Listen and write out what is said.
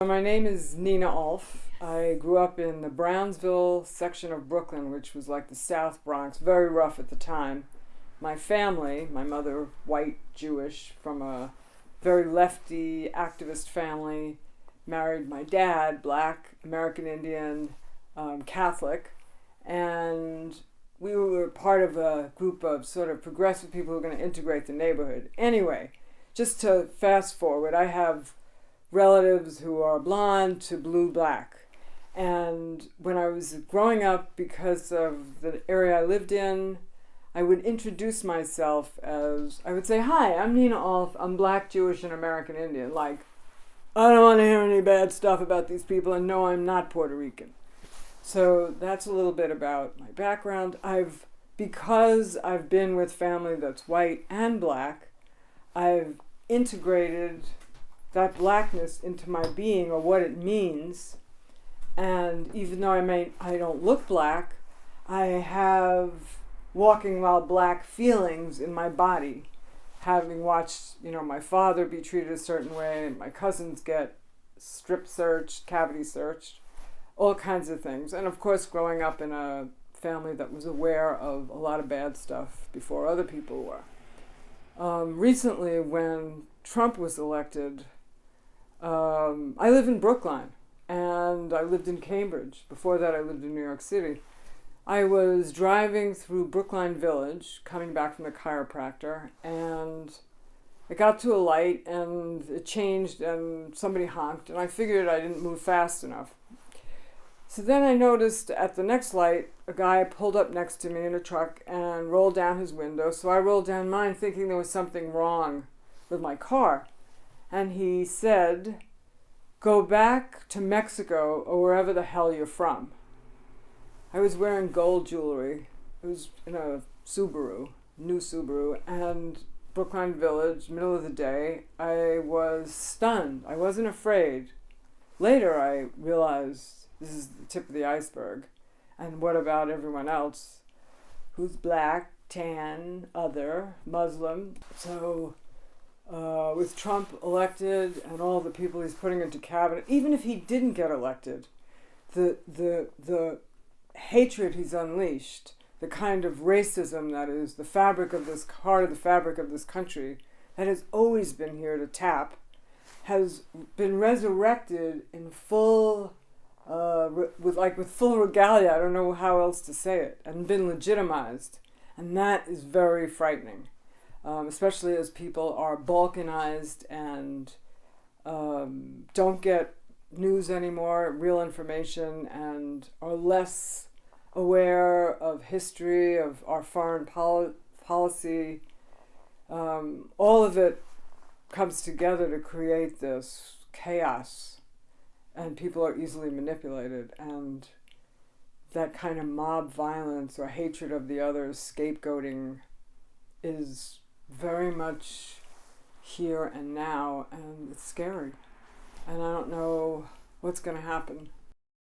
My name is Nina Alf. I grew up in the Brownsville section of Brooklyn, which was like the South Bronx, very rough at the time. My family, my mother, white, Jewish, from a very lefty activist family, married my dad, black, American Indian, Catholic, and we were part of a group of sort of progressive people who were going to integrate the neighborhood. Anyway, just to fast forward, I have relatives who are blonde to blue black. And when I was growing up, because of the area I lived in, I would introduce myself as, I would say, "Hi, I'm Nina Alf. I'm black, Jewish, and American Indian." Like, I don't want to hear any bad stuff about these people, and no, I'm not Puerto Rican. So that's a little bit about my background. Because I've been with family that's white and black, I've integrated that blackness into my being, or what it means. And even though I don't look black, I have walking while black feelings in my body, having watched my father be treated a certain way, and my cousins get strip searched, cavity searched, all kinds of things. And of course, growing up in a family that was aware of a lot of bad stuff before other people were. Recently, when Trump was elected, I live in Brookline, and I lived in Cambridge. Before that, I lived in New York City. I was driving through Brookline Village, coming back from the chiropractor, and I got to a light, and it changed, and somebody honked, and I figured I didn't move fast enough. So then I noticed at the next light, a guy pulled up next to me in a truck and rolled down his window. So I rolled down mine, thinking there was something wrong with my car. And he said, "Go back to Mexico or wherever the hell you're from." I was wearing gold jewelry. It was in a Subaru, new Subaru, and Brookline Village, middle of the day. I was stunned. I wasn't afraid. Later I realized this is the tip of the iceberg. And what about everyone else who's black, tan, other, Muslim? So with Trump elected and all the people he's putting into cabinet, even if he didn't get elected, the hatred he's unleashed, the kind of racism that is the fabric of this part of the fabric of this country that has always been here to tap, has been resurrected in full, with full regalia. I don't know how else to say it, and been legitimized, and that is very frightening. Especially as people are balkanized and don't get news anymore, real information, and are less aware of history, of our foreign policy. All of it comes together to create this chaos, and people are easily manipulated, and that kind of mob violence or hatred of the others, scapegoating, is very much here and now, and it's scary. And I don't know what's going to happen.